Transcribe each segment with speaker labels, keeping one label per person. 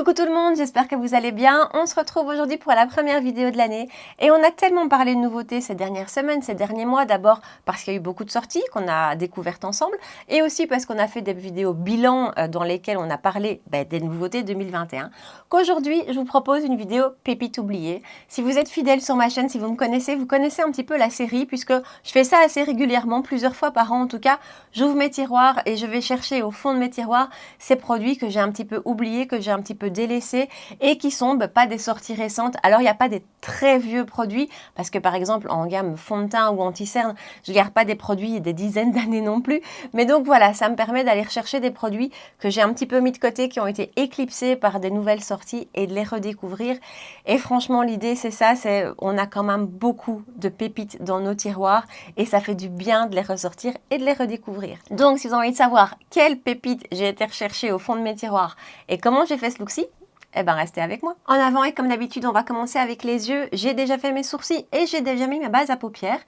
Speaker 1: Coucou tout le monde, j'espère que vous allez bien. On se retrouve aujourd'hui pour la première vidéo de l'année et on a tellement parlé de nouveautés ces dernières semaines, ces derniers mois, d'abord parce qu'il y a eu beaucoup de sorties qu'on a découvertes ensemble et aussi parce qu'on a fait des vidéos bilan dans lesquelles on a parlé des nouveautés 2021, qu'aujourd'hui je vous propose une vidéo pépite oubliée. Si vous êtes fidèle sur ma chaîne, si vous me connaissez, vous connaissez un petit peu la série puisque je fais ça assez régulièrement, plusieurs fois par an en tout cas. J'ouvre mes tiroirs et je vais chercher au fond de mes tiroirs ces produits que j'ai un petit peu oubliés, que j'ai un petit peu délaissés et qui sont pas des sorties récentes. Alors il n'y a pas des très vieux produits parce que par exemple en gamme fond de teint ou anti-cerne, je ne garde pas des produits des dizaines d'années non plus. Mais donc voilà, ça me permet d'aller rechercher des produits que j'ai un petit peu mis de côté, qui ont été éclipsés par des nouvelles sorties et de les redécouvrir. Et franchement l'idée c'est ça, c'est on a quand même beaucoup de pépites dans nos tiroirs et ça fait du bien de les ressortir et de les redécouvrir. Donc si vous avez envie de savoir quelles pépites j'ai été rechercher au fond de mes tiroirs et comment j'ai fait ce look-ci, eh ben restez avec moi. En avant et comme d'habitude, on va commencer avec les yeux. J'ai déjà fait mes sourcils et j'ai déjà mis ma base à paupières.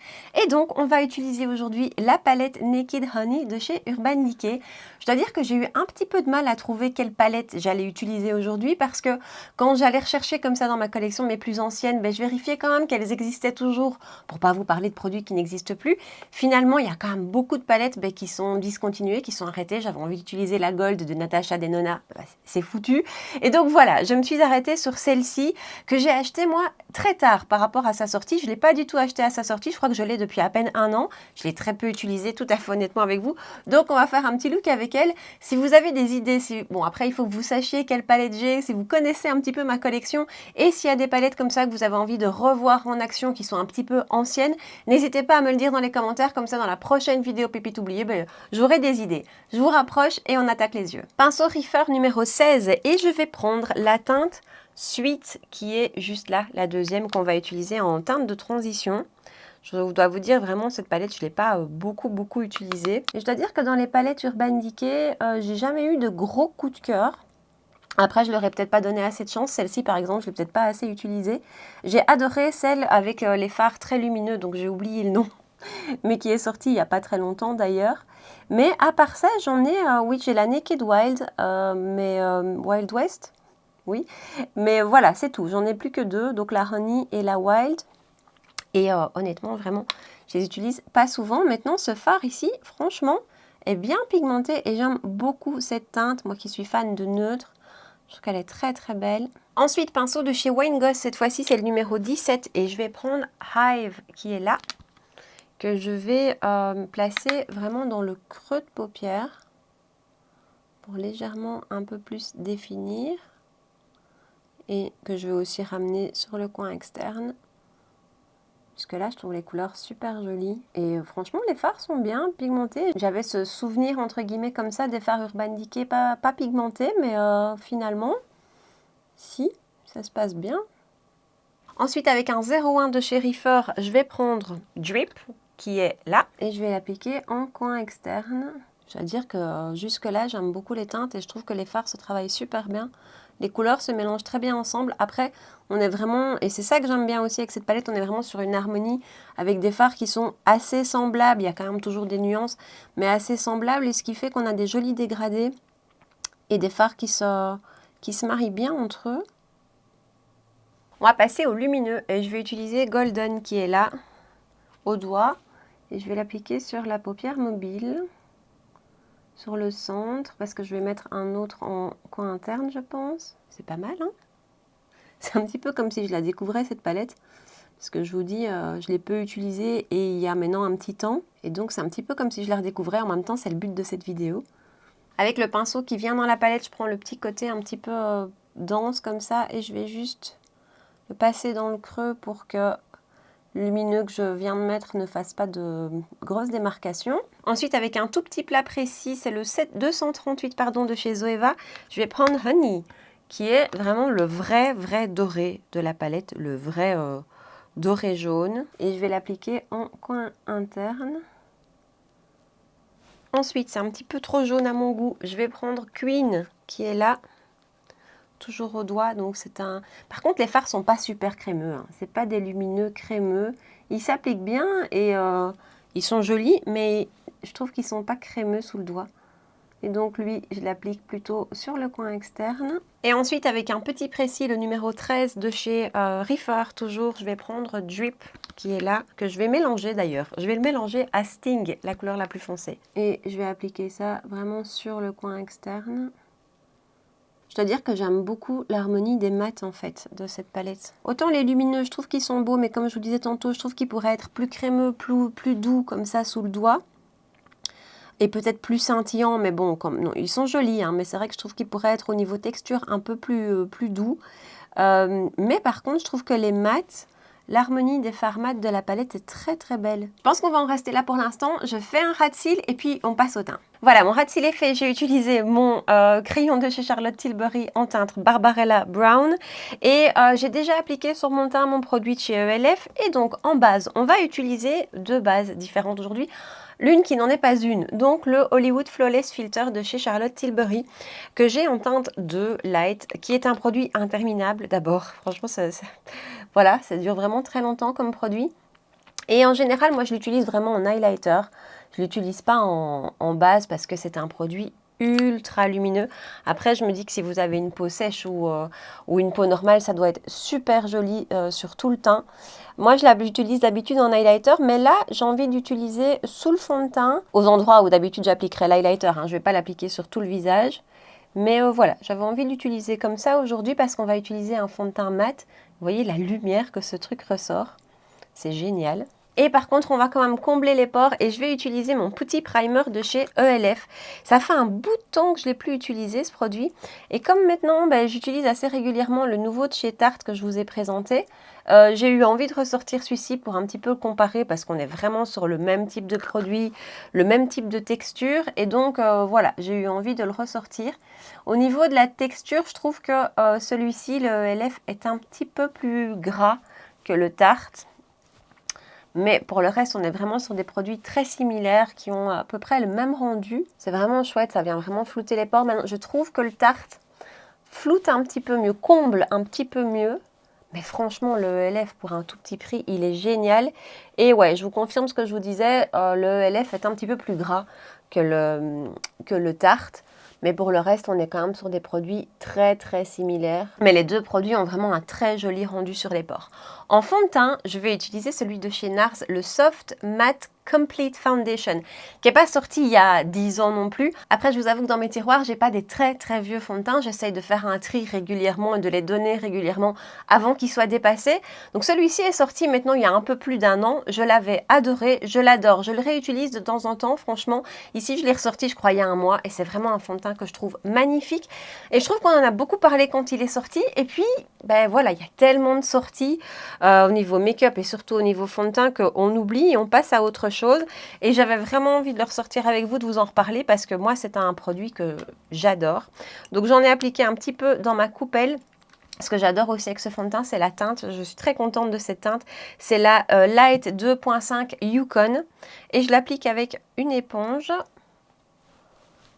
Speaker 1: Et donc, on va utiliser aujourd'hui la palette Naked Honey de chez Urban Decay. Je dois dire que j'ai eu un petit peu de mal à trouver quelle palette j'allais utiliser aujourd'hui parce que quand j'allais rechercher comme ça dans ma collection mes plus anciennes, je vérifiais quand même qu'elles existaient toujours pour pas vous parler de produits qui n'existent plus. Finalement, il y a quand même beaucoup de palettes qui sont discontinuées, qui sont arrêtées. J'avais envie d'utiliser la Gold de Natasha Denona. C'est foutu. Et donc voilà. Je me suis arrêtée sur celle-ci que j'ai achetée moi très tard par rapport à sa sortie. Je ne l'ai pas du tout achetée à sa sortie. Je crois que je l'ai depuis à peine un an. Je l'ai très peu utilisée, tout à fait honnêtement avec vous. Donc on va faire un petit look avec elle. Si vous avez des idées, bon après il faut que vous sachiez quelle palette j'ai, si vous connaissez un petit peu ma collection et s'il y a des palettes comme ça que vous avez envie de revoir en action qui sont un petit peu anciennes, n'hésitez pas à me le dire dans les commentaires. Comme ça dans la prochaine vidéo pépite oubliée, j'aurai des idées. Je vous rapproche et on attaque les yeux. Pinceau Reefer numéro 16 et je vais prendre la teinte Sweet qui est juste là, la deuxième qu'on va utiliser en teinte de transition. Je dois vous dire vraiment cette palette je ne l'ai pas beaucoup utilisée. Et je dois dire que dans les palettes Urban Decay, j'ai jamais eu de gros coups de cœur. Après, je leur ai peut-être pas donné assez de chance. Celle-ci, par exemple, je l'ai peut-être pas assez utilisée. J'ai adoré celle avec les fards très lumineux, donc j'ai oublié le nom, mais qui est sortie il n'y a pas très longtemps d'ailleurs. Mais à part ça, j'en ai, oui, j'ai la Naked Wild, Wild West. Oui, mais voilà, c'est tout. J'en ai plus que deux, donc la Honey et la Wild. Et honnêtement, vraiment, je les utilise pas souvent. Maintenant, ce fard ici, franchement, est bien pigmenté et j'aime beaucoup cette teinte. Moi qui suis fan de neutre, je trouve qu'elle est très très belle. Ensuite, pinceau de chez Wayne Goss. Cette fois-ci, c'est le numéro 17 et je vais prendre Hive qui est là, que je vais placer vraiment dans le creux de paupière pour légèrement un peu plus définir. Et que je vais aussi ramener sur le coin externe. Puisque là, je trouve les couleurs super jolies. Et franchement, les fards sont bien pigmentés. J'avais ce souvenir, entre guillemets, comme ça, des fards Urban Decay, pas pigmentés, mais finalement, si, ça se passe bien. Ensuite, avec un 01 de chez Reefer, je vais prendre Drip, qui est là. Et je vais l'appliquer en coin externe. Je dois dire que jusque-là, j'aime beaucoup les teintes et je trouve que les fards se travaillent super bien. Les couleurs se mélangent très bien ensemble. Après, on est vraiment, et c'est ça que j'aime bien aussi avec cette palette, on est vraiment sur une harmonie avec des fards qui sont assez semblables. Il y a quand même toujours des nuances, mais assez semblables. Et ce qui fait qu'on a des jolis dégradés et des fards qui se marient bien entre eux. On va passer au lumineux et je vais utiliser Golden qui est là, au doigt. Et je vais l'appliquer sur la paupière mobile. Sur le centre, parce que je vais mettre un autre en coin interne, je pense. C'est pas mal, hein? C'est un petit peu comme si je la découvrais, cette palette. Parce que je vous dis, je l'ai peu utilisée et il y a maintenant un petit temps. Et donc, c'est un petit peu comme si je la redécouvrais. En même temps, c'est le but de cette vidéo. Avec le pinceau qui vient dans la palette, je prends le petit côté un petit peu dense comme ça. Et je vais juste le passer dans le creux pour que le lumineux que je viens de mettre ne fasse pas de grosses démarcations. Ensuite, avec un tout petit plat précis, c'est le 238 de chez Zoeva, je vais prendre Honey, qui est vraiment le vrai doré de la palette, le vrai doré jaune. Et je vais l'appliquer en coin interne. Ensuite, c'est un petit peu trop jaune à mon goût, je vais prendre Queen, qui est là. Toujours au doigt, donc c'est un... Par contre, les fards sont pas super crémeux, hein. C'est pas des lumineux crémeux. Ils s'appliquent bien et ils sont jolis, mais je trouve qu'ils sont pas crémeux sous le doigt. Et donc lui, je l'applique plutôt sur le coin externe. Et ensuite, avec un petit précis, le numéro 13 de chez Reefer, toujours, je vais prendre Drip, qui est là, que je vais mélanger d'ailleurs. Je vais le mélanger à Sting, la couleur la plus foncée. Et je vais appliquer ça vraiment sur le coin externe. Je dois dire que j'aime beaucoup l'harmonie des mats en fait de cette palette. Autant les lumineux, je trouve qu'ils sont beaux, mais comme je vous disais tantôt, je trouve qu'ils pourraient être plus crémeux, plus doux comme ça sous le doigt. Et peut-être plus scintillants, mais bon, comme, non, ils sont jolis, hein, mais c'est vrai que je trouve qu'ils pourraient être au niveau texture un peu plus doux. Mais par contre, je trouve que les mats, l'harmonie des fards mat de la palette est très très belle. Je pense qu'on va en rester là pour l'instant. Je fais un ras de cils et puis on passe au teint. Voilà, mon ras de cils est fait. J'ai utilisé mon crayon de chez Charlotte Tilbury en teinte Barbarella Brown. Et j'ai déjà appliqué sur mon teint mon produit de chez ELF. Et donc en base, on va utiliser deux bases différentes aujourd'hui. L'une qui n'en est pas une, donc le Hollywood Flawless Filter de chez Charlotte Tilbury, que j'ai en teinte 2 Light, qui est un produit interminable d'abord. Franchement, voilà, ça dure vraiment très longtemps comme produit. Et en général, moi je l'utilise vraiment en highlighter. Je ne l'utilise pas en base parce que c'est un produit ultra lumineux. Après, je me dis que si vous avez une peau sèche ou une peau normale, ça doit être super joli sur tout le teint. Moi, je l'utilise d'habitude en highlighter, mais là, j'ai envie d'utiliser sous le fond de teint, aux endroits où d'habitude j'appliquerai l'highlighter. Hein. Je ne vais pas l'appliquer sur tout le visage. Mais voilà, j'avais envie de l'utiliser comme ça aujourd'hui parce qu'on va utiliser un fond de teint mat. Vous voyez la lumière que ce truc ressort. C'est génial. Et par contre, on va quand même combler les pores et je vais utiliser mon petit primer de chez ELF. Ça fait un bout de temps que je ne l'ai plus utilisé, ce produit. Et comme maintenant, j'utilise assez régulièrement le nouveau de chez Tarte que je vous ai présenté, j'ai eu envie de ressortir celui-ci pour un petit peu le comparer parce qu'on est vraiment sur le même type de produit, le même type de texture. Et donc, voilà, j'ai eu envie de le ressortir. Au niveau de la texture, je trouve que celui-ci, le ELF, est un petit peu plus gras que le Tarte. Mais pour le reste, on est vraiment sur des produits très similaires qui ont à peu près le même rendu. C'est vraiment chouette, ça vient vraiment flouter les pores. Maintenant, je trouve que le Tarte floute un petit peu mieux, comble un petit peu mieux. Mais franchement, le ELF pour un tout petit prix, il est génial. Et ouais, je vous confirme ce que je vous disais, le ELF est un petit peu plus gras que le Tarte. Mais pour le reste, on est quand même sur des produits très très similaires. Mais les deux produits ont vraiment un très joli rendu sur les pores. En fond de teint, je vais utiliser celui de chez NARS, le Soft Matte Complete Foundation, qui n'est pas sorti il y a 10 ans non plus. Après, je vous avoue que dans mes tiroirs, j'ai pas des très très vieux fonds de teint. J'essaye de faire un tri régulièrement et de les donner régulièrement avant qu'ils soient dépassés. Donc celui-ci est sorti maintenant il y a un peu plus d'1 an. Je l'avais adoré, je l'adore. Je le réutilise de temps en temps, franchement. Ici, je l'ai ressorti, je crois, il y a 1 mois. Et c'est vraiment un fond de teint que je trouve magnifique. Et je trouve qu'on en a beaucoup parlé quand il est sorti. Et puis, voilà, il y a tellement de sorties au niveau make-up et surtout au niveau fond de teint qu'on oublie et on passe à autre chose. Et j'avais vraiment envie de le ressortir avec vous, de vous en reparler parce que moi, c'est un produit que j'adore. Donc, j'en ai appliqué un petit peu dans ma coupelle. Ce que j'adore aussi avec ce fond de teint, c'est la teinte. Je suis très contente de cette teinte. C'est la Light 2.5 Yukon. Et je l'applique avec une éponge.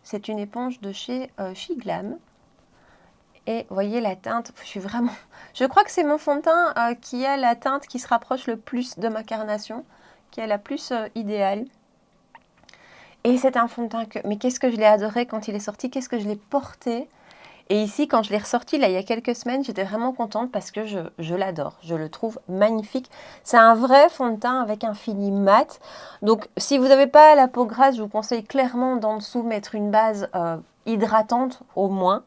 Speaker 1: C'est une éponge de chez Shiglam. Et vous voyez la teinte, je crois que c'est mon fond de teint qui a la teinte qui se rapproche le plus de ma carnation, qui est la plus idéale. Et c'est un fond de teint mais qu'est-ce que je l'ai adoré quand il est sorti, qu'est-ce que je l'ai porté. Et ici, quand je l'ai ressorti, là, il y a quelques semaines, j'étais vraiment contente parce que je l'adore. Je le trouve magnifique. C'est un vrai fond de teint avec un fini mat. Donc, si vous n'avez pas la peau grasse, je vous conseille clairement d'en dessous mettre une base hydratante au moins.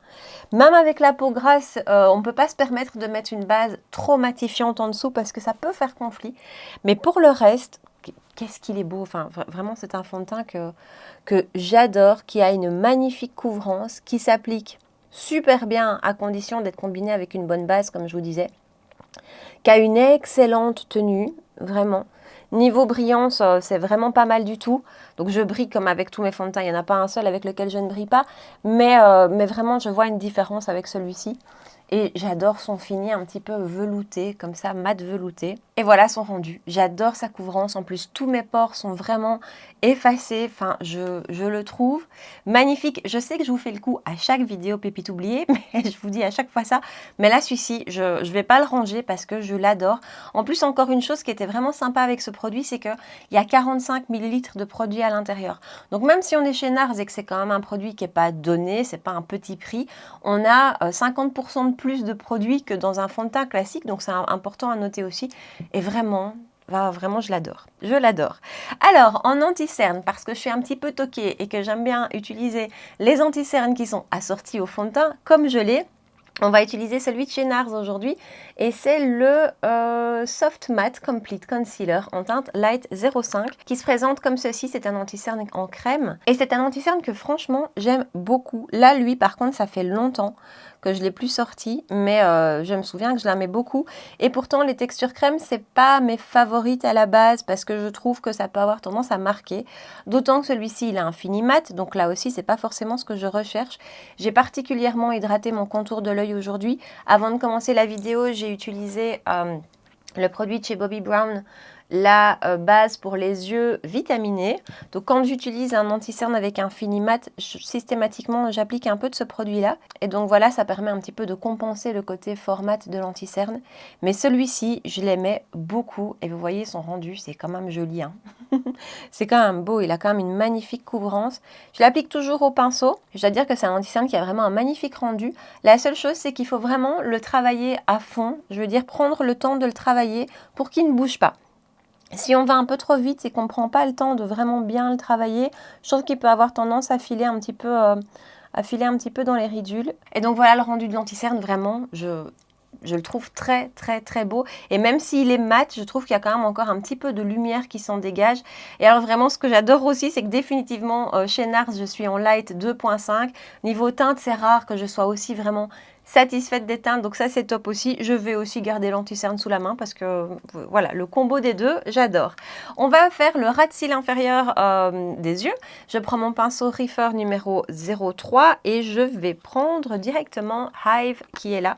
Speaker 1: Même avec la peau grasse, on ne peut pas se permettre de mettre une base trop matifiante en dessous parce que ça peut faire conflit. Mais pour le reste, qu'est-ce qu'il est beau. Enfin, vraiment, c'est un fond de teint que j'adore, qui a une magnifique couvrance, qui s'applique super bien à condition d'être combiné avec une bonne base, comme je vous disais, qui a une excellente tenue, vraiment. Niveau brillance, c'est vraiment pas mal du tout. Donc je brille comme avec tous mes fonds de teint. Il n'y en a pas un seul avec lequel je ne brille pas. Mais vraiment, je vois une différence avec celui-ci. Et j'adore son fini un petit peu velouté, comme ça, mat velouté. Et voilà son rendu. J'adore sa couvrance. En plus, tous mes pores sont vraiment effacés. Enfin, je le trouve magnifique. Je sais que je vous fais le coup à chaque vidéo pépite oubliée, mais je vous dis à chaque fois ça. Mais là, celui-ci, je ne vais pas le ranger parce que je l'adore. En plus, encore une chose qui était vraiment sympa avec ce produit, c'est qu'il y a 45 ml de produit à l'intérieur. Donc, même si on est chez NARS et que c'est quand même un produit qui n'est pas donné, c'est pas un petit prix, on a 50% de plus de produits que dans un fond de teint classique. Donc, c'est important à noter aussi. Et vraiment, je l'adore. Je l'adore. Alors, en anti-cerne, parce que je suis un petit peu toquée et que j'aime bien utiliser les anti-cernes qui sont assortis au fond de teint, comme je l'ai, on va utiliser celui de chez NARS aujourd'hui et c'est le Soft Matte Complete Concealer en teinte Light 05 qui se présente comme ceci. C'est un anti-cerne en crème et c'est un anti-cerne que franchement j'aime beaucoup. Là, lui, par contre, ça fait longtemps que je ne l'ai plus sorti, mais je me souviens que je l'aimais beaucoup. Et pourtant, les textures crème, c'est pas mes favorites à la base parce que je trouve que ça peut avoir tendance à marquer. D'autant que celui-ci, il a un fini mat, donc là aussi, c'est pas forcément ce que je recherche. J'ai particulièrement hydraté mon contour de l'œil aujourd'hui. Avant de commencer la vidéo, j'ai utilisé le produit de chez Bobbi Brown, la base pour les yeux vitaminés. Donc quand j'utilise un anti-cerne avec un fini mat, systématiquement j'applique un peu de ce produit là et donc voilà, ça permet un petit peu de compenser le côté format de l'anti-cerne. Mais celui-ci, je l'aimais beaucoup et vous voyez son rendu, c'est quand même joli, hein. C'est quand même beau, il a quand même une magnifique couvrance. Je l'applique toujours au pinceau. Je dois dire que c'est un anti-cerne qui a vraiment un magnifique rendu. La seule chose, c'est qu'il faut vraiment le travailler à fond. Je veux dire prendre le temps de le travailler pour qu'il ne bouge pas. Si on va un peu trop vite et qu'on ne prend pas le temps de vraiment bien le travailler, je trouve qu'il peut avoir tendance à filer un petit peu, dans les ridules. Et donc voilà le rendu de l'anti-cerne, vraiment, je le trouve très très très beau. Et même s'il est mat, je trouve qu'il y a quand même encore un petit peu de lumière qui s'en dégage. Et alors vraiment, ce que j'adore aussi, c'est que définitivement, chez NARS, je suis en Light 2.5. Niveau teinte, c'est rare que je sois aussi vraiment satisfaite des teintes, donc ça c'est top aussi. Je vais aussi garder l'anti-cerne sous la main parce que voilà, le combo des deux, j'adore. On va faire le ras de cils inférieur des yeux. Je prends mon pinceau Reefer numéro 03 et je vais prendre directement Hive qui est là.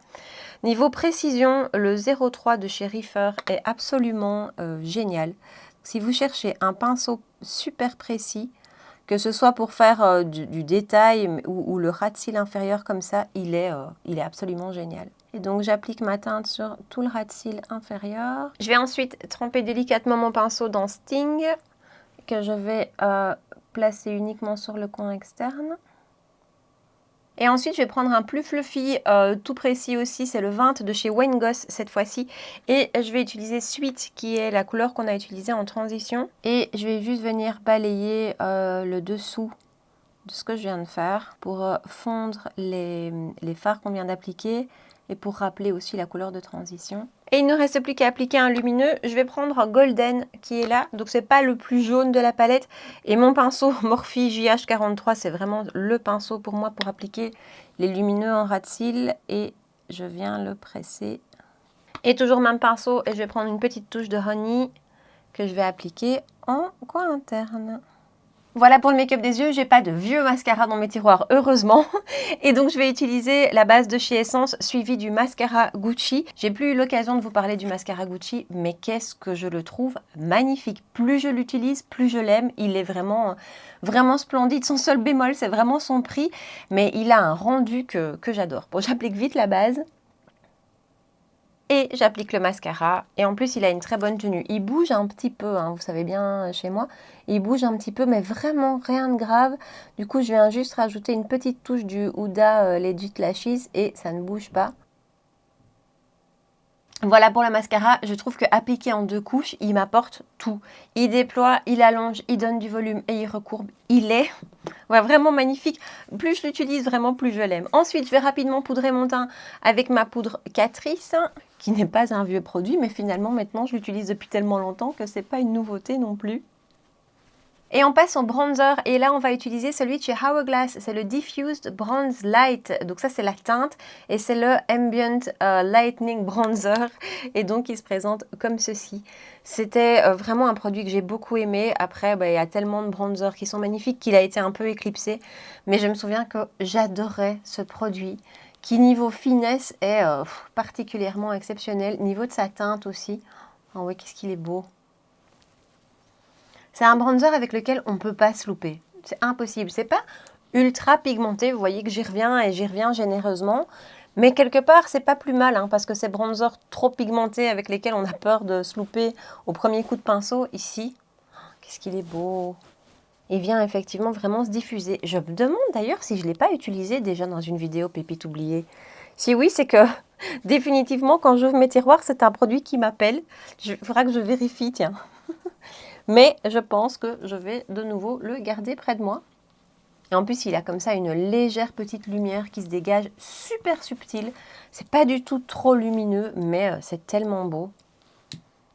Speaker 1: Niveau précision, le 03 de chez Reefer est absolument génial. Si vous cherchez un pinceau super précis, que ce soit pour faire du détail ou le ras de cils inférieur comme ça, il est absolument génial. Et donc j'applique ma teinte sur tout le ras de cils inférieur. Je vais ensuite tremper délicatement mon pinceau dans Sting, que je vais placer uniquement sur le coin externe. Et ensuite, je vais prendre un plus fluffy, tout précis aussi, c'est le 20 de chez Wayne Goss cette fois-ci. Et je vais utiliser Sweet, qui est la couleur qu'on a utilisée en transition. Et je vais juste venir balayer le dessous de ce que je viens de faire pour fondre les fards qu'on vient d'appliquer et pour rappeler aussi la couleur de transition. Et il ne reste plus qu'à appliquer un lumineux. Je vais prendre Golden qui est là. Donc c'est pas le plus jaune de la palette. Et mon pinceau Morphe JH43, c'est vraiment le pinceau pour moi pour appliquer les lumineux en ras de cils. Et je viens le presser. Et toujours même pinceau. Et je vais prendre une petite touche de Honey que je vais appliquer en coin interne. Voilà pour le make-up des yeux, j'ai pas de vieux mascara dans mes tiroirs, heureusement. Et donc je vais utiliser la base de chez Essence, suivie du mascara Gucci. J'ai plus eu l'occasion de vous parler du mascara Gucci, mais qu'est-ce que je le trouve magnifique. Plus je l'utilise, plus je l'aime. Il est vraiment, vraiment splendide. Son seul bémol, c'est vraiment son prix, mais il a un rendu que j'adore. Bon, j'applique vite la base. Et j'applique le mascara. Et en plus, il a une très bonne tenue. Il bouge un petit peu, hein, vous savez bien, chez moi. Il bouge un petit peu, mais vraiment rien de grave. Du coup, je viens juste rajouter une petite touche du Huda Legit Lashes et ça ne bouge pas. Voilà pour le mascara, je trouve qu'appliqué en 2 couches, il m'apporte tout. Il déploie, il allonge, il donne du volume et il recourbe. Il est vraiment magnifique. Plus je l'utilise, vraiment plus je l'aime. Ensuite, je vais rapidement poudrer mon teint avec ma poudre Catrice, qui n'est pas un vieux produit, mais finalement maintenant je l'utilise depuis tellement longtemps que c'est pas une nouveauté non plus. Et on passe au bronzer et là on va utiliser celui de chez Hourglass, c'est le Diffused Bronze Light, donc ça c'est la teinte et c'est le Ambient Lightening Bronzer et donc il se présente comme ceci. C'était vraiment un produit que j'ai beaucoup aimé, après il y a tellement de bronzers qui sont magnifiques qu'il a été un peu éclipsé, mais je me souviens que j'adorais ce produit qui niveau finesse est particulièrement exceptionnel, niveau de sa teinte aussi. Oh oui, qu'est-ce qu'il est beau. C'est un bronzer avec lequel on ne peut pas se louper. C'est impossible. C'est pas ultra pigmenté. Vous voyez que j'y reviens et j'y reviens généreusement. Mais quelque part, c'est pas plus mal, hein, parce que ces bronzers trop pigmentés avec lesquels on a peur de se louper au premier coup de pinceau, ici, qu'est-ce qu'il est beau. Il vient effectivement vraiment se diffuser. Je me demande d'ailleurs si je ne l'ai pas utilisé déjà dans une vidéo pépite oubliée. Si oui, c'est que définitivement, quand j'ouvre mes tiroirs, c'est un produit qui m'appelle. Il faudra que je vérifie, tiens. Mais je pense que je vais de nouveau le garder près de moi. Et en plus, il a comme ça une légère petite lumière qui se dégage, super subtile. C'est pas du tout trop lumineux, mais c'est tellement beau.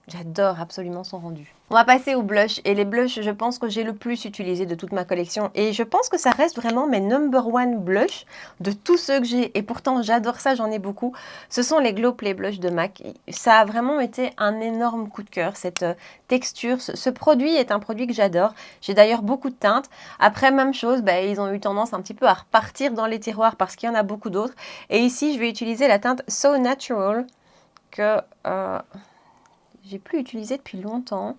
Speaker 1: J'adore absolument son rendu. On va passer au blush. Et les blushs, je pense que j'ai le plus utilisé de toute ma collection. Et je pense que ça reste vraiment mes number one blush de tous ceux que j'ai. Et pourtant, j'adore ça, j'en ai beaucoup. Ce sont les Glow Play Blush de MAC. Ça a vraiment été un énorme coup de cœur, cette texture. Ce produit est un produit que j'adore. J'ai d'ailleurs beaucoup de teintes. Après, même chose, ils ont eu tendance un petit peu à repartir dans les tiroirs parce qu'il y en a beaucoup d'autres. Et ici, je vais utiliser la teinte So Natural que... j'ai plus utilisé depuis longtemps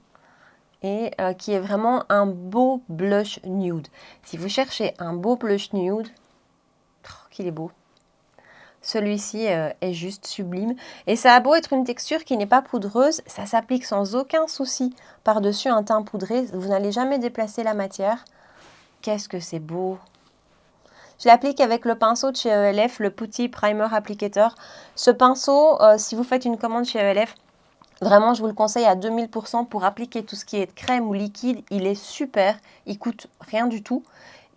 Speaker 1: et qui est vraiment un beau blush nude. Si vous cherchez un beau blush nude, qu'il est beau. Celui-ci est juste sublime. Et ça a beau être une texture qui n'est pas poudreuse, ça s'applique sans aucun souci par-dessus un teint poudré. Vous n'allez jamais déplacer la matière. Qu'est-ce que c'est beau! Je l'applique avec le pinceau de chez ELF, le Putty Primer Applicator. Ce pinceau, si vous faites une commande chez ELF, vraiment, je vous le conseille à 2000% pour appliquer tout ce qui est crème ou liquide. Il est super, il coûte rien du tout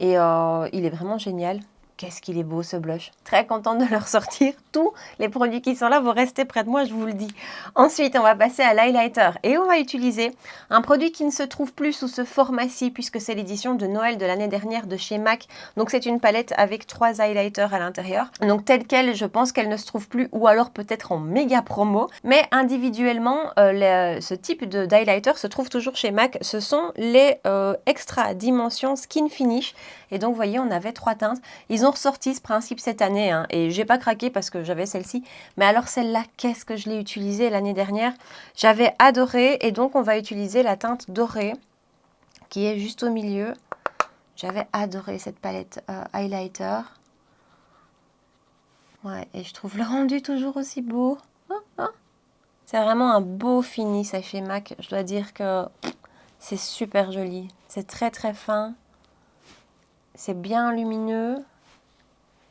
Speaker 1: et il est vraiment génial. Qu'est-ce qu'il est beau ce blush. Très contente de le ressortir. Tous les produits qui sont là vont rester près de moi, je vous le dis. Ensuite, on va passer à l'highlighter et on va utiliser un produit qui ne se trouve plus sous ce format-ci puisque c'est l'édition de Noël de l'année dernière de chez MAC. Donc c'est une palette avec 3 highlighters à l'intérieur. Donc telle quelle, je pense qu'elle ne se trouve plus ou alors peut-être en méga promo. Mais individuellement, ce type d'highlighter se trouve toujours chez MAC. Ce sont les Extra Dimension Skin Finish. Et donc, vous voyez, on avait 3 teintes. Ils ont ressorti ce principe cette année, hein, et j'ai pas craqué parce que j'avais celle-ci. Mais alors celle-là, qu'est-ce que je l'ai utilisée l'année dernière? J'avais adoré, et donc on va utiliser la teinte dorée, qui est juste au milieu. J'avais adoré cette palette highlighter. Ouais, et je trouve le rendu toujours aussi beau. C'est vraiment un beau fini, ça, chez MAC. Je dois dire que c'est super joli. C'est très très fin. C'est bien lumineux.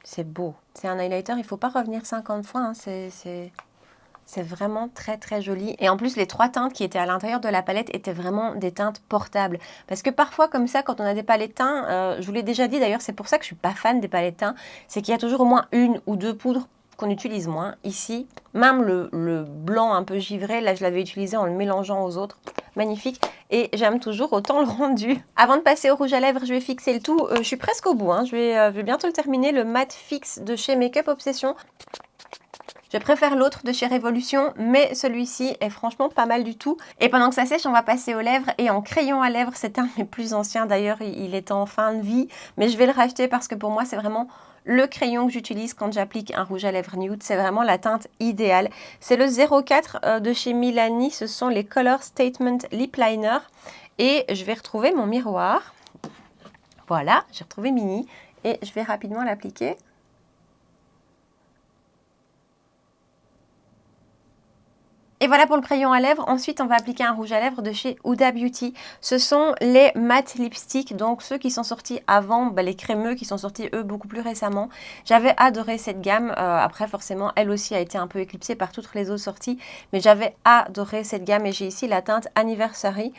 Speaker 1: C'est beau. C'est un highlighter, il ne faut pas revenir 50 fois. Hein. C'est vraiment très très joli. Et en plus, les 3 teintes qui étaient à l'intérieur de la palette étaient vraiment des teintes portables. Parce que parfois, comme ça, quand on a des palettes teints, je vous l'ai déjà dit d'ailleurs, c'est pour ça que je ne suis pas fan des palettes teints, c'est qu'il y a toujours au moins 1 ou 2 poudres qu'on utilise moins. Ici, même le blanc un peu givré, là je l'avais utilisé en le mélangeant aux autres. Magnifique. Et j'aime toujours autant le rendu. Avant de passer au rouge à lèvres, je vais fixer le tout. Je suis presque au bout. Hein. Je vais bientôt le terminer. Le Matte Fix de chez Makeup Obsession. Je préfère l'autre de chez Révolution, mais celui-ci est franchement pas mal du tout. Et pendant que ça sèche, on va passer aux lèvres. Et en crayon à lèvres, c'est un de mes plus anciens. D'ailleurs, il est en fin de vie. Mais je vais le racheter parce que pour moi, c'est vraiment le crayon que j'utilise quand j'applique un rouge à lèvres nude. C'est vraiment la teinte idéale. C'est le 04 de chez Milani. Ce sont les Color Statement Lip Liner. Et je vais retrouver mon miroir. Voilà, j'ai retrouvé Mini. Et je vais rapidement l'appliquer. Et voilà pour le crayon à lèvres. Ensuite, on va appliquer un rouge à lèvres de chez Huda Beauty. Ce sont les matte lipsticks, donc ceux qui sont sortis avant, les crémeux qui sont sortis eux beaucoup plus récemment. J'avais adoré cette gamme. Après, forcément, elle aussi a été un peu éclipsée par toutes les autres sorties. Mais j'avais adoré cette gamme et j'ai ici la teinte Anniversary.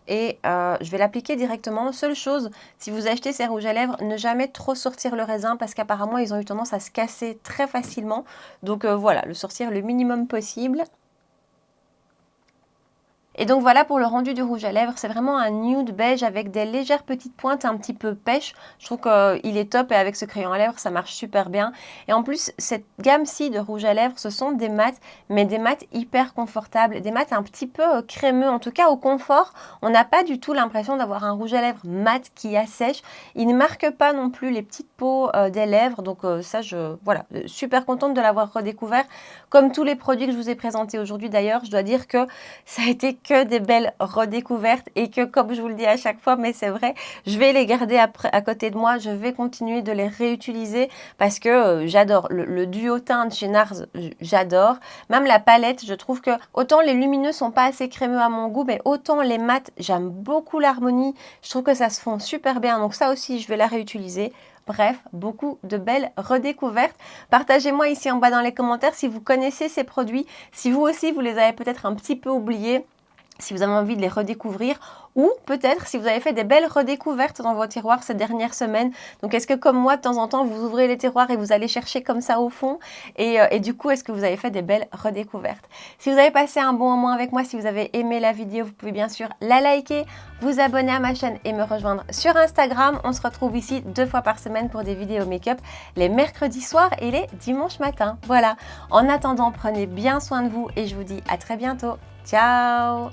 Speaker 1: Et je vais l'appliquer directement. Seule chose, si vous achetez ces rouges à lèvres, ne jamais trop sortir le raisin parce qu'apparemment, ils ont eu tendance à se casser très facilement. Donc voilà, le sortir le minimum possible. Et donc voilà pour le rendu du rouge à lèvres. C'est vraiment un nude beige avec des légères petites pointes un petit peu pêche. Je trouve qu'il est top et avec ce crayon à lèvres, ça marche super bien. Et en plus, cette gamme-ci de rouge à lèvres, ce sont des mats, mais des mats hyper confortables, des mats un petit peu crémeux, en tout cas au confort. On n'a pas du tout l'impression d'avoir un rouge à lèvres mat qui assèche. Il ne marque pas non plus les petites peaux des lèvres, donc ça, voilà, super contente de l'avoir redécouvert. Comme tous les produits que je vous ai présentés aujourd'hui d'ailleurs, je dois dire que ça a été que des belles redécouvertes et que, comme je vous le dis à chaque fois, mais c'est vrai, je vais les garder après, à côté de moi, je vais continuer de les réutiliser parce que j'adore. Le duo teinte chez NARS, j'adore. Même la palette, je trouve que autant les lumineux sont pas assez crémeux à mon goût, mais autant les mats, j'aime beaucoup l'harmonie. Je trouve que ça se fond super bien, donc ça aussi, je vais la réutiliser. Bref, beaucoup de belles redécouvertes. Partagez-moi ici en bas dans les commentaires si vous connaissez ces produits, si vous aussi, vous les avez peut-être un petit peu oubliés, si vous avez envie de les redécouvrir, ou peut-être si vous avez fait des belles redécouvertes dans vos tiroirs ces dernières semaines. Donc est-ce que comme moi, de temps en temps, vous ouvrez les tiroirs et vous allez chercher comme ça au fond et du coup, est-ce que vous avez fait des belles redécouvertes? Si vous avez passé un bon moment avec moi, si vous avez aimé la vidéo, vous pouvez bien sûr la liker, vous abonner à ma chaîne et me rejoindre sur Instagram. On se retrouve ici 2 fois par semaine pour des vidéos make-up, les mercredis soirs et les dimanches matins. Voilà, en attendant, prenez bien soin de vous et je vous dis à très bientôt. Ciao!